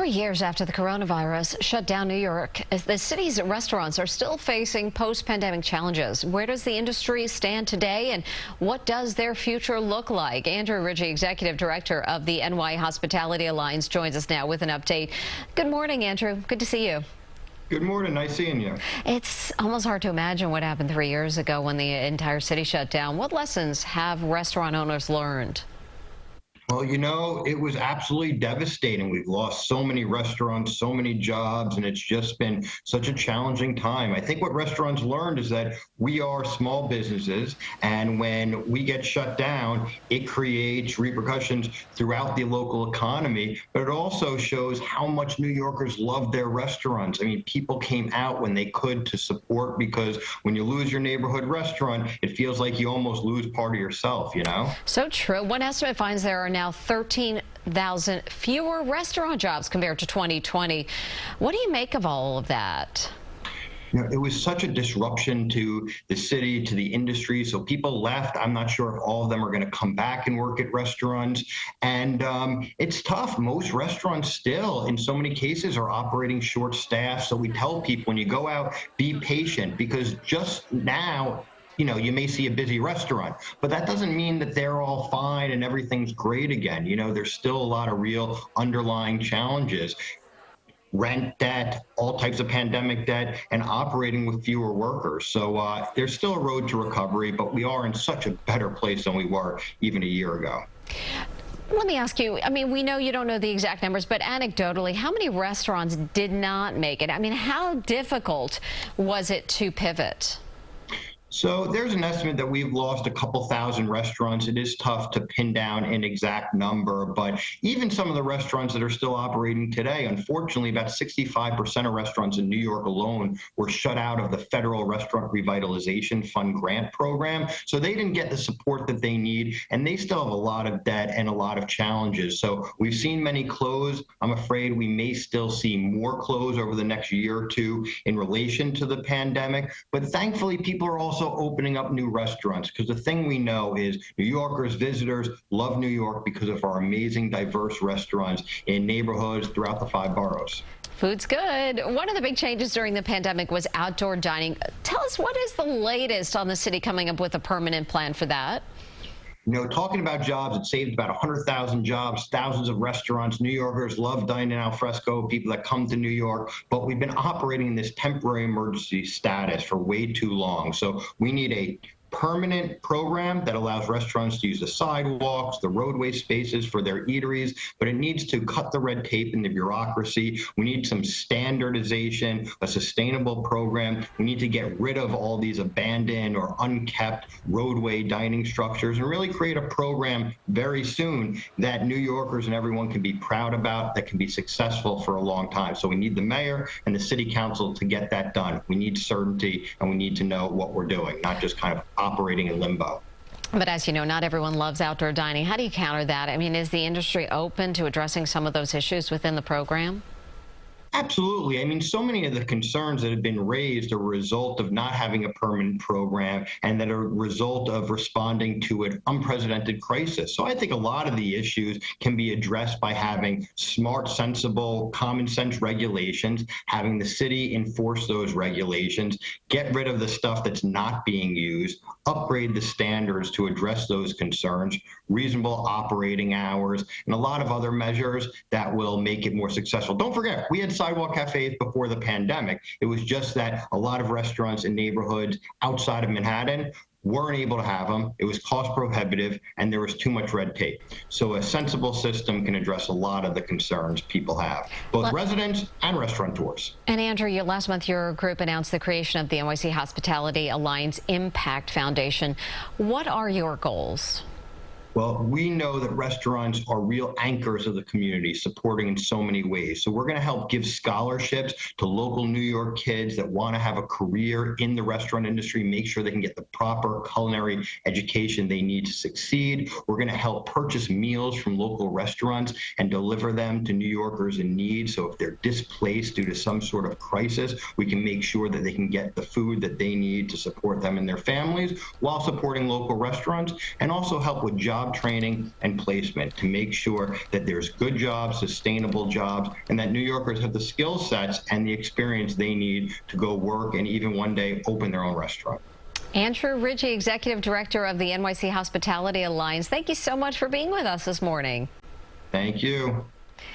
3 years after the coronavirus shut down New York, the city's restaurants are still facing post-pandemic challenges. Where does the industry stand today, and what does their future look like? Andrew Ritchie, Executive Director of the NY Hospitality Alliance, joins us now with an update. Good morning, Andrew. Good to see you. Good morning. Nice seeing you. It's almost hard to imagine what happened 3 years ago when the entire city shut down. What lessons have restaurant owners learned? Well, you know, it was absolutely devastating. We've lost so many restaurants, so many jobs, and it's just been such a challenging time. I think what restaurants learned is that we are small businesses, and when we get shut down, it creates repercussions throughout the local economy, but it also shows how much New Yorkers love their restaurants. I mean, people came out when they could to support, because when you lose your neighborhood restaurant, it feels like you almost lose part of yourself, you know? So true. One estimate finds there are now 13,000 fewer restaurant jobs compared to 2020. What do you make of all of that? You know, it was such a disruption to the city, to the industry. So people left. I'm not sure if all of them are going to come back and work at restaurants. And it's tough. Most restaurants still, in so many cases, are operating short staffed. So we tell people, when you go out, be patient, because just now, you know, you may see a busy restaurant, but that doesn't mean that they're all fine and everything's great again. You know, there's still a lot of real underlying challenges. Rent debt, all types of pandemic debt, and operating with fewer workers. So there's still a road to recovery, but we are in such a better place than we were even a year ago. Let me ask you, I mean, we know you don't know the exact numbers, but anecdotally, how many restaurants did not make it? I mean, how difficult was it to pivot? So there's an estimate that we've lost a couple thousand restaurants. It is tough to pin down an exact number, but even some of the restaurants that are still operating today, unfortunately, about 65% of restaurants in New York alone were shut out of the Federal Restaurant Revitalization Fund grant program. So they didn't get the support that they need, and they still have a lot of debt and a lot of challenges. So we've seen many close. I'm afraid we may still see more close over the next year or two in relation to the pandemic. But thankfully, people are also opening up new restaurants, because the thing we know is New Yorkers, visitors love New York because of our amazing, diverse restaurants in neighborhoods throughout the 5 boroughs. Food's good. One of the big changes during the pandemic was outdoor dining. Tell us, what is the latest on the city coming up with a permanent plan for that? You know, talking about jobs, it saved about 100,000 jobs, thousands of restaurants. New Yorkers love dining al fresco, people that come to New York, but we've been operating in this temporary emergency status for way too long. So we need a permanent program that allows restaurants to use the sidewalks, the roadway spaces for their eateries, but it needs to cut the red tape and the bureaucracy. We need some standardization, a sustainable program. We need to get rid of all these abandoned or unkept roadway dining structures and really create a program very soon that New Yorkers and everyone can be proud about, that can be successful for a long time. So we need the mayor and the city council to get that done. We need certainty, and we need to know what we're doing, not just kind of operating in limbo. But as you know, not everyone loves outdoor dining. How do you counter that? I mean, is the industry open to addressing some of those issues within the program? Absolutely. I mean, so many of the concerns that have been raised are a result of not having a permanent program, and that are a result of responding to an unprecedented crisis. So I think a lot of the issues can be addressed by having smart, sensible, common sense regulations, having the city enforce those regulations, get rid of the stuff that's not being used, upgrade the standards to address those concerns, reasonable operating hours, and a lot of other measures that will make it more successful. Don't forget, we had sidewalk cafes before the pandemic. It was just that a lot of restaurants in neighborhoods outside of Manhattan weren't able to have them. It was cost prohibitive, and there was too much red tape. So a sensible system can address a lot of the concerns people have, both residents and restaurateurs. And Andrew, last month your group announced the creation of the NYC Hospitality Alliance Impact Foundation. What are your goals? Well, we know that restaurants are real anchors of the community, supporting in so many ways. So we're going to help give scholarships to local New York kids that want to have a career in the restaurant industry, make sure they can get the proper culinary education they need to succeed. We're going to help purchase meals from local restaurants and deliver them to New Yorkers in need. So if they're displaced due to some sort of crisis, we can make sure that they can get the food that they need to support them and their families, while supporting local restaurants, and also help with job job training and placement to make sure that there's good jobs, sustainable jobs, and that New Yorkers have the skill sets and the experience they need to go work and even one day open their own restaurant. Andrew Ridgey, Executive Director of the NYC Hospitality Alliance, thank you so much for being with us this morning. Thank you.